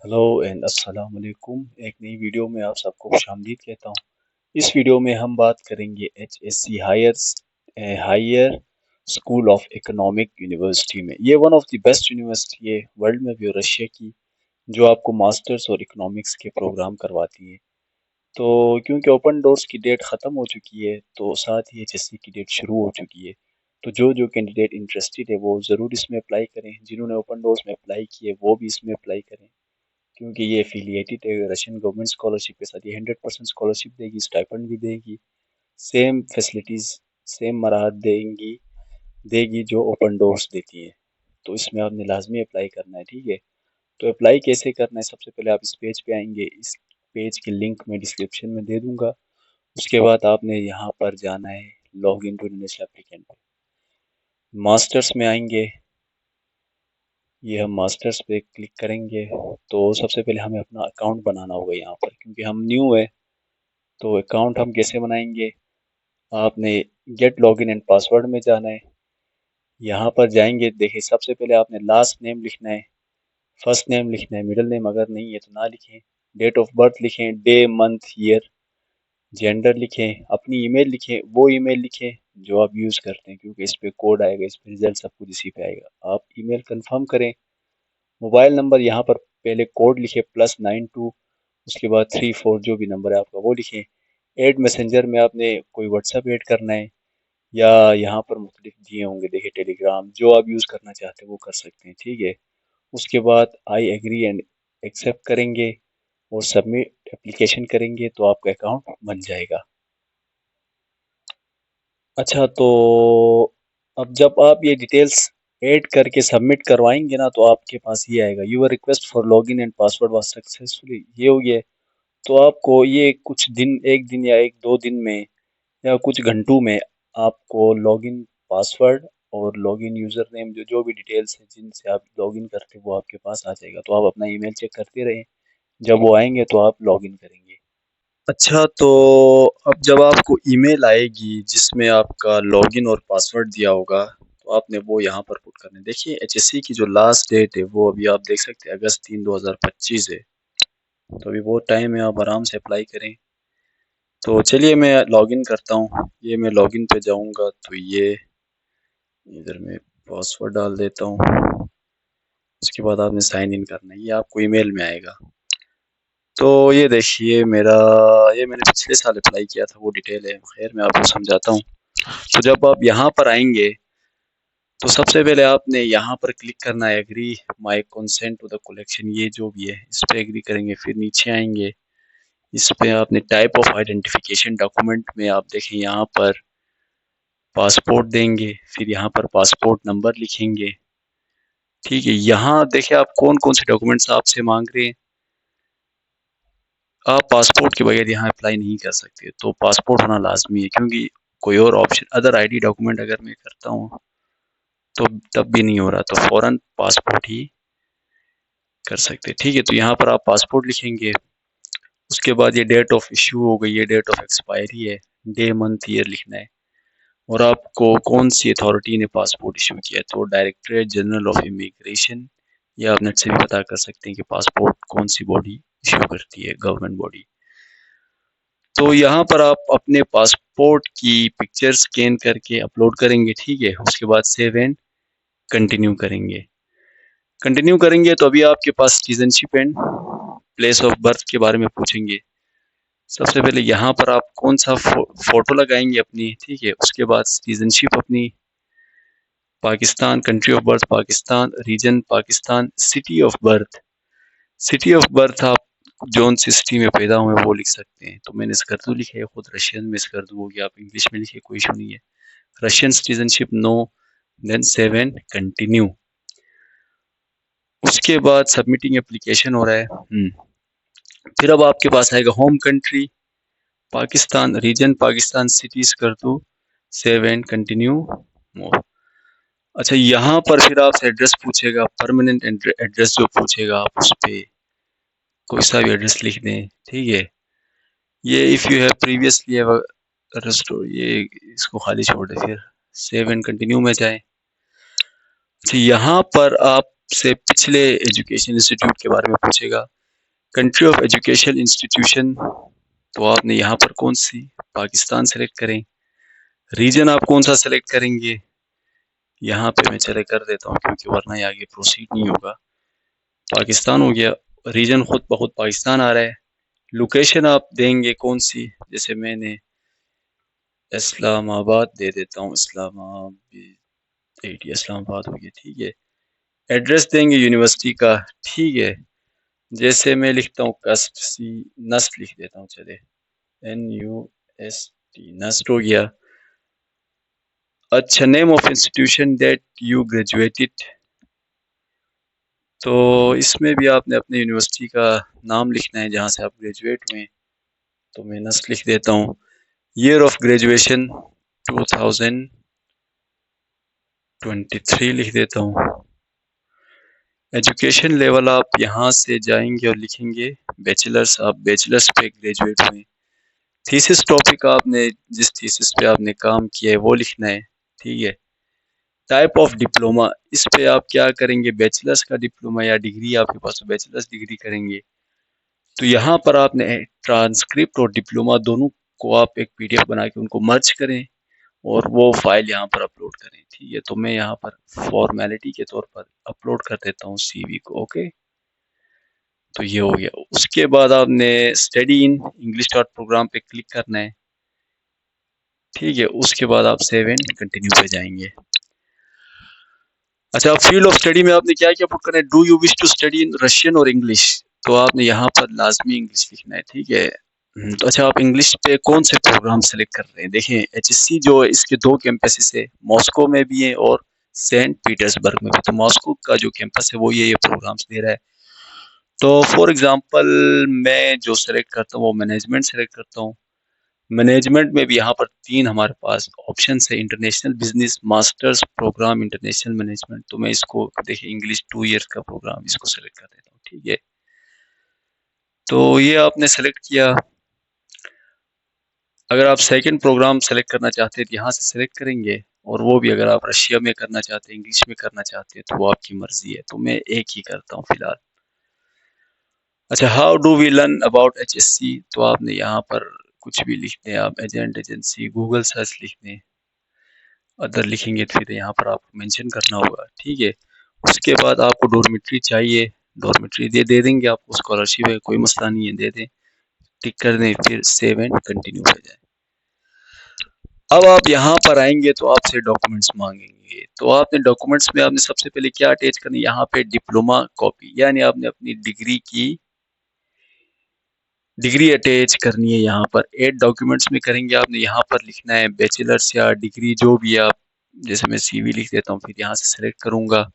Hello and अस्सलाम वालेकुम। एक नई वीडियो में आप सबको खुशामदीद कहता हूँ। इस वीडियो में हम बात करेंगे HSC higher school of economic university में। ये one of the best university है वर्ल्ड में भी और रशिया की, जो आपको मास्टर्स और इकोनॉमिक्स के प्रोग्राम करवाती है। तो क्योंकि ओपन डोर्स की डेट ख़त्म हो चुकी है तो साथ ही एचएससी की डेट शुरू हो चुकी है। तो जो जो कैंडिडेट इंटरेस्टेड है वो ज़रूर इसमें अप्लाई करें। जिन्होंने ओपन डोर्स में अप्लाई किए वो भी इसमें अप्लाई करें, क्योंकि ये एफिलिएटेड है रशियन गवर्नमेंट स्कॉलरशिप के साथ। ये 100% स्कॉलरशिप देगी, स्टाइपेंड भी देगी, सेम फैसिलिटीज़, सेम मराहत देंगी देगी जो ओपन डोर्स देती है। तो इसमें आपने लाजमी अप्लाई करना है, ठीक है। तो अप्लाई कैसे करना है, सबसे पहले आप इस पेज पे आएंगे। इस पेज की लिंक मैं डिस्क्रिप्शन में दे दूंगा। उसके बाद आपने यहाँ पर जाना है log in to national applicant. Masters में आएंगे, ये हम मास्टर्स पे क्लिक करेंगे। तो सबसे पहले हमें अपना अकाउंट बनाना होगा यहाँ पर, क्योंकि हम न्यू है। तो अकाउंट हम कैसे बनाएंगे, आपने गेट लॉगिन एंड पासवर्ड में जाना है। यहाँ पर जाएंगे, देखिए सबसे पहले आपने लास्ट नेम लिखना है, फर्स्ट नेम लिखना है, मिडिल नेम अगर नहीं है तो ना लिखें, डेट ऑफ बर्थ लिखें, डे मंथ ईयर, जेंडर लिखें, अपनी ईमेल लिखें, वो ईमेल लिखें जो आप यूज़ करते हैं, क्योंकि इस पे कोड आएगा, इस पे रिजल्ट सब कुछ इसी पे आएगा। आप ईमेल कंफर्म करें। मोबाइल नंबर यहाँ पर पहले कोड लिखे +92, उसके बाद 34, जो भी नंबर है आपका वो लिखें। ऐड मैसेंजर में आपने कोई व्हाट्सएप ऐड करना है, या यहाँ पर मुख्तलिफ दिए होंगे, देखिए टेलीग्राम, जो आप यूज़ करना चाहते हैं वो कर सकते हैं, ठीक है। उसके बाद आई एग्री एंड एक्सेप्ट करेंगे और सबमिट एप्लीकेशन करेंगे तो आपका अकाउंट बन जाएगा। अच्छा, तो अब जब आप ये डिटेल्स ऐड करके सबमिट करवाएंगे ना, तो आपके पास ये आएगा, your request for login and password was successfully, ये हो गया। तो आपको ये कुछ दिन, एक दिन या एक दो दिन में या कुछ घंटों में आपको लॉगिन पासवर्ड और लॉगिन यूज़र नेम, जो जो भी डिटेल्स हैं जिनसे आप लॉगिन करते हैं वो आपके पास आ जाएगा। तो आप अपना ईमेल चेक करते रहें, जब वो आएंगे तो आप लॉगिन करेंगे। अच्छा, तो अब जब आपको ईमेल आएगी जिसमें आपका लॉगिन और पासवर्ड दिया होगा, तो आपने वो यहाँ पर पुट करना है। देखिए एचएससी की जो लास्ट डेट है वो अभी आप देख सकते हैं अगस्त 3 2025 है। तो अभी बहुत टाइम है, आप आराम से अप्लाई करें। तो चलिए मैं लॉगिन करता हूँ। ये मैं लॉगिन पे जाऊँगा तो ये इधर मैं पासवर्ड डाल देता हूँ। उसके बाद आपने साइन इन करना है, ये आपको ईमेल में आएगा। तो ये देखिए मेरा, ये मैंने पिछले साल अप्लाई किया था, वो डिटेल है। खैर मैं आपको समझाता हूँ। तो जब आप यहाँ पर आएंगे तो सबसे पहले आपने यहाँ पर क्लिक करना है agree my consent to the collection, ये जो भी है इस पर एग्री करेंगे। फिर नीचे आएंगे, इस पे आपने टाइप ऑफ आइडेंटिफिकेशन डॉक्यूमेंट में आप देखें यहाँ पर पासपोर्ट देंगे, फिर यहाँ पर पासपोर्ट नंबर लिखेंगे, ठीक है। यहाँ देखिए आप कौन कौन से डॉक्यूमेंट्स आपसे मांग रहे हैं। आप पासपोर्ट के बगैर यहाँ अप्लाई नहीं कर सकते, तो पासपोर्ट होना लाजमी है, क्योंकि कोई और ऑप्शन अदर आईडी डॉक्यूमेंट अगर मैं करता हूँ तो तब भी नहीं हो रहा, तो फ़ौरन पासपोर्ट ही कर सकते हैं, ठीक है। तो यहाँ पर आप पासपोर्ट लिखेंगे। उसके बाद ये डेट ऑफ इशू हो गई, ये डेट ऑफ एक्सपायरी है, डे मंथ ईयर लिखना है। और आपको कौन सी अथॉरिटी ने पासपोर्ट इशू किया है, तो डायरेक्टरेट जनरल ऑफ इमिग्रेशन, या आप नेट से भी पता कर सकते हैं कि पासपोर्ट कौन सी बॉडी इशू करती है, गवर्नमेंट बॉडी। तो यहाँ पर आप अपने पासपोर्ट की पिक्चर स्कैन करके अपलोड करेंगे, ठीक है। उसके बाद सेव एंड कंटिन्यू करेंगे। कंटिन्यू करेंगे तो अभी आपके पास citizenship and place of birth के बारे में पूछेंगे। सबसे पहले यहाँ पर आप कौन सा फोटो लगाएंगे अपनी, ठीक है। उसके बाद सिटीजनशिप अपनी, Pakistan, country of birth Pakistan, region Pakistan, city of birth, city of birth आप जौन सी सिटी में पैदा हुए वो लिख सकते हैं। तो मैंने स्कर्दू लिखा है, खुद रशियन में स्कर्दू हो गया, आप इंग्लिश में लिखिए, कोई इशू नहीं है। Russian citizenship no, then save and continue. उसके बाद सबमिटिंग एप्लीकेशन हो रहा है। फिर अब आपके पास आएगा home country Pakistan, region Pakistan, cities कर दो, सेव एंड कंटिन्यू मोर। अच्छा, यहाँ पर फिर आपसे एड्रेस पूछेगा, परमानेंट एड्रेस जो पूछेगा आप उस पर कोई सा भी एड्रेस लिख दें, ठीक है। ये if you have previously restore, ये इसको खाली छोड़ दें, फिर सेव एंड कंटिन्यू में जाएं। अच्छा, यहाँ पर आप आपसे पिछले एजुकेशन इंस्टीट्यूट के बारे में पूछेगा। कंट्री ऑफ एजुकेशन इंस्टीट्यूशन, तो आपने यहाँ पर कौन सी, पाकिस्तान सेलेक्ट करें। रीजन आप कौन सा सेलेक्ट करेंगे, यहाँ पे मैं चले कर देता हूँ क्योंकि वरना ये आगे प्रोसीड नहीं होगा। पाकिस्तान हो गया, रीजन खुद ब खुद पाकिस्तान आ रहा है। लोकेशन आप देंगे कौन सी, जैसे मैंने इस्लामाबाद दे देता हूँ, इस्लामाबाद हो गया, ठीक है। एड्रेस देंगे यूनिवर्सिटी का, ठीक है। जैसे मैं लिखता हूँ कस्ब, नस्ट लिख देता हूँ, चले NUST, नस्ट हो गया। अच्छा, name of institution that you graduated, तो इसमें भी आपने अपने यूनिवर्सिटी का नाम लिखना है जहाँ से आप ग्रेजुएट हुए। तो मैं नस्ट लिख देता हूँ। ईयर ऑफ ग्रेजुएशन 2023 लिख देता हूँ। एजुकेशन लेवल आप यहाँ से जाएंगे और लिखेंगे बैचलर्स, आप बैचलर्स पे ग्रेजुएट हुए। थीसिस टॉपिक आपने जिस थीसिस पे आपने काम किया है वो लिखना है, ठीक है। टाइप ऑफ डिप्लोमा, इस पे आप क्या करेंगे, बैचलर्स का डिप्लोमा या डिग्री आपके पास तो बैचलर्स डिग्री करेंगे। तो यहाँ पर आपने ट्रांसक्रिप्ट और डिप्लोमा दोनों को आप एक PDF बना के उनको मर्ज करें और वो फाइल यहाँ पर अपलोड करें, ठीक है। तो मैं यहाँ पर फॉर्मेलिटी के तौर पर अपलोड कर देता हूँ CV को, ओके। तो ये हो गया। उसके बाद आपने study in English dot programme पे क्लिक करना है, ठीक है। उसके बाद आप सेव एंड कंटिन्यू पे जाएंगे। अच्छा, फील्ड ऑफ स्टडी में आपने क्या क्या पुट करना है, do you wish to study in Russian और इंग्लिश, तो आपने यहाँ पर लाजमी इंग्लिश लिखना है, ठीक है। तो अच्छा, आप इंग्लिश पे कौन से प्रोग्राम सेलेक्ट कर रहे हैं। देखें, HSC जो है इसके 2 कैंपसेस है, मॉस्को में भी है और सेंट पीटर्सबर्ग में भी। तो मॉस्को का जो कैंपस है वो ये प्रोग्राम्स दे रहा है। तो फॉर एग्जांपल मैं जो सेलेक्ट करता हूँ वो मैनेजमेंट सेलेक्ट करता हूँ। मैनेजमेंट में भी यहाँ पर 3 हमारे पास ऑप्शन है, international business masters programme, international management. तो मैं इसको देखिए इंग्लिश 2 ईयर का प्रोग्राम इसको सेलेक्ट कर देता हूँ, ठीक है। तो ये आपने सेलेक्ट किया। अगर आप सेकंड प्रोग्राम सेलेक्ट करना चाहते हैं तो यहाँ से सेलेक्ट करेंगे, और वो भी अगर आप रशिया में करना चाहते हैं, इंग्लिश में करना चाहते हैं तो वो आपकी मर्जी है। तो मैं एक ही करता हूँ फिलहाल। अच्छा, how do we learn about HSC, तो आपने यहाँ पर कुछ भी लिख दें आप, एजेंट, एजेंसी, गूगल सर्च लिख दें, अदर लिखेंगे तो फिर यहाँ पर आपको मेंशन करना होगा, ठीक है। उसके बाद आपको डॉर्मेट्री चाहिए, डॉर्मेट्री दे देंगे आपको, स्कॉलरशिप है, कोई मसला नहीं है, दे दें, टिक कर दें, फिर सेव एंड कंटिन्यू हो जाए। अब आप यहाँ पर आएंगे तो आपसे डॉक्यूमेंट्स मांगेंगे। तो आपने डॉक्यूमेंट्स में आपने सबसे पहले क्या अटैच करना है, यहाँ पे डिप्लोमा कॉपी, यानी आपने अपनी डिग्री अटैच करनी है। यहाँ पर ऐड डॉक्यूमेंट्स में करेंगे, आपने यहाँ पर लिखना है बैचलर्स या डिग्री जो भी आप, जैसे मैं CV लिख देता हूँ, फिर यहाँ से सेलेक्ट करूँगा,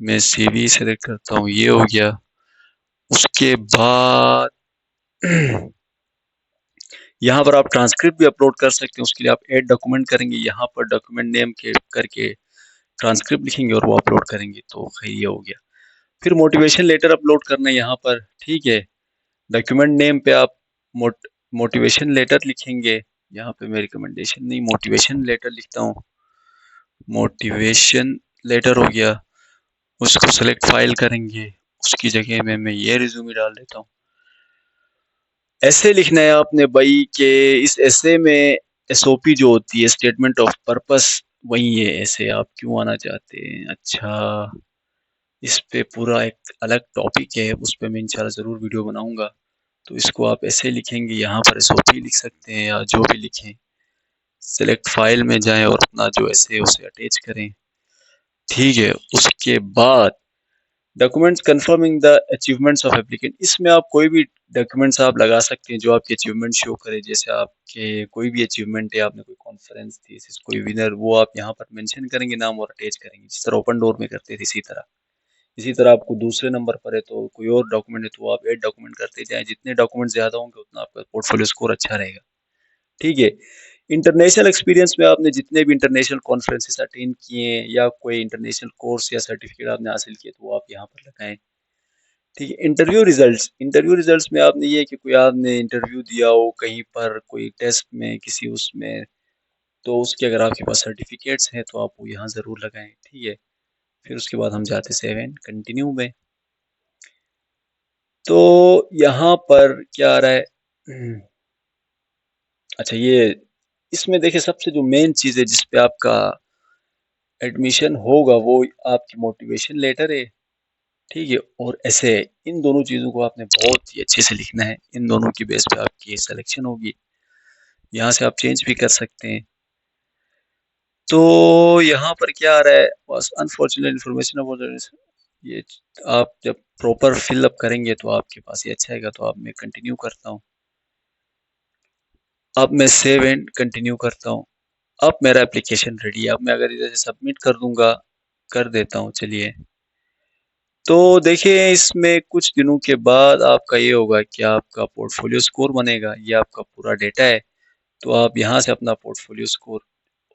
मैं CV सेलेक्ट करता हूँ, ये हो गया। उसके बाद यहाँ पर आप ट्रांसक्रिप्ट भी अपलोड कर सकते हैं, उसके लिए आप ऐड डॉक्यूमेंट करेंगे, यहाँ पर डॉक्यूमेंट नेम के करके ट्रांसक्रिप्ट लिखेंगे और वो अपलोड करेंगे, तो खैर ये हो गया। फिर मोटिवेशन लेटर अपलोड करना है यहाँ पर, ठीक है। डॉक्यूमेंट नेम पे आप मोटिवेशन लेटर लिखेंगे, यहाँ पे मैं रिकमेंडेशन नहीं, मोटिवेशन लेटर लिखता हूँ, मोटिवेशन लेटर हो गया। उसको सेलेक्ट फाइल करेंगे, उसकी जगह में मैं ये रिज्यूमे डाल देता हूँ। ऐसे लिखना है आपने भाई के इस ऐसे में SOP जो होती है, स्टेटमेंट ऑफ पर्पस, वही है ऐसे आप क्यों आना चाहते हैं। अच्छा, इस पे पूरा एक अलग टॉपिक है, उस पे मैं इंशाल्लाह ज़रूर वीडियो बनाऊंगा। तो इसको आप ऐसे लिखेंगे, यहाँ पर SOP लिख सकते हैं या जो भी लिखें। सेलेक्ट फाइल में जाएं और अपना जो ऐसे है उसे अटैच करें, ठीक है। उसके बाद documents confirming the achievements of applicant, इसमें आप कोई भी डॉक्यूमेंट्स आप लगा सकते हैं जो आपके अचीवमेंट शो करे। जैसे आपके कोई भी अचीवमेंट है, आपने कोई कॉन्फ्रेंस थी, कोई विनर, वो आप यहाँ पर मेंशन करेंगे नाम और अटैच करेंगे, जिस तरह ओपन डोर में करते थे इसी तरह आपको दूसरे नंबर पर है तो कोई और डॉक्यूमेंट है तो आप ऐड डॉक्यूमेंट करते जाएं। जितने डॉक्यूमेंट ज्यादा होंगे उतना आपका पोर्टफोलियो स्कोर अच्छा रहेगा, ठीक है। इंटरनेशनल एक्सपीरियंस में आपने जितने भी इंटरनेशनल कॉन्फ्रेंसेस अटेंड किए हैं या कोई इंटरनेशनल कोर्स या सर्टिफिकेट आपने हासिल किया तो वो आप यहाँ पर लगाएं, ठीक है। इंटरव्यू रिजल्ट्स में आपने ये कि कोई आपने इंटरव्यू दिया हो कहीं पर, कोई टेस्ट में, किसी उसमें, तो उसके अगर आपके पास सर्टिफिकेट्स हैं तो आप वो यहाँ ज़रूर लगाएं, ठीक है। फिर उसके बाद हम जाते 7 कंटिन्यू में। तो यहाँ पर क्या आ रहा है, अच्छा ये इसमें देखिए सबसे जो मेन चीज़ है जिस पे आपका एडमिशन होगा वो आपकी मोटिवेशन लेटर है, ठीक है, और ऐसे इन दोनों चीज़ों को आपने बहुत ही अच्छे से लिखना है। इन दोनों की बेस पे आपकी सिलेक्शन होगी। यहाँ से आप चेंज भी कर सकते हैं। तो यहाँ पर क्या आ रहा है, बस अनफॉर्चुनेट इन्फॉर्मेशन अबाउट ये आप जब प्रॉपर फिलअप करेंगे तो आपके पास ये अच्छा आएगा। तो अब मैं कंटिन्यू करता हूँ। अब मैं सेव एंड कंटिन्यू करता हूँ। अब मेरा एप्लीकेशन रेडी है। अब मैं अगर इधर से सबमिट कर दूंगा, कर देता हूँ, चलिए। तो देखिए इसमें कुछ दिनों के बाद आपका ये होगा कि आपका पोर्टफोलियो स्कोर बनेगा। ये आपका पूरा डेटा है। तो आप यहाँ से अपना पोर्टफोलियो स्कोर,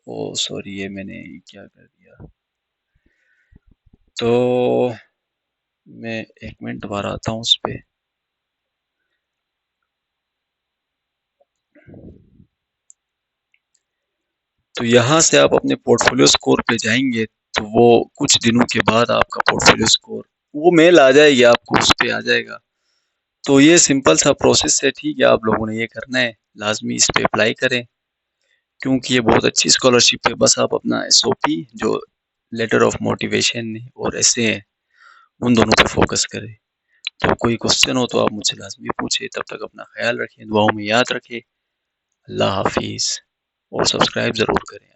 ओ सॉरी ये मैंने क्या कर दिया, तो मैं एक मिनट दोबारा आता हूँ उस पे। तो यहाँ से आप अपने पोर्टफोलियो स्कोर पे जाएंगे तो वो कुछ दिनों के बाद आपका पोर्टफोलियो स्कोर वो मेल आ जाएगी आपको, उस पे आ जाएगा। तो ये सिंपल सा प्रोसेस है, ठीक है। आप लोगों ने ये करना है, लाजमी इस पे अप्लाई करें क्योंकि ये बहुत अच्छी स्कॉलरशिप है। बस आप अपना एसओपी जो लेटर ऑफ मोटिवेशन और ऐसे हैं उन दोनों पे फोकस करें। तो कोई क्वेश्चन हो तो आप मुझसे लाजमी पूछे। तब तक अपना ख्याल रखें, दुआओं में याद रखें। अल्लाह हाफिज़। और सब्सक्राइब ज़रूर करें।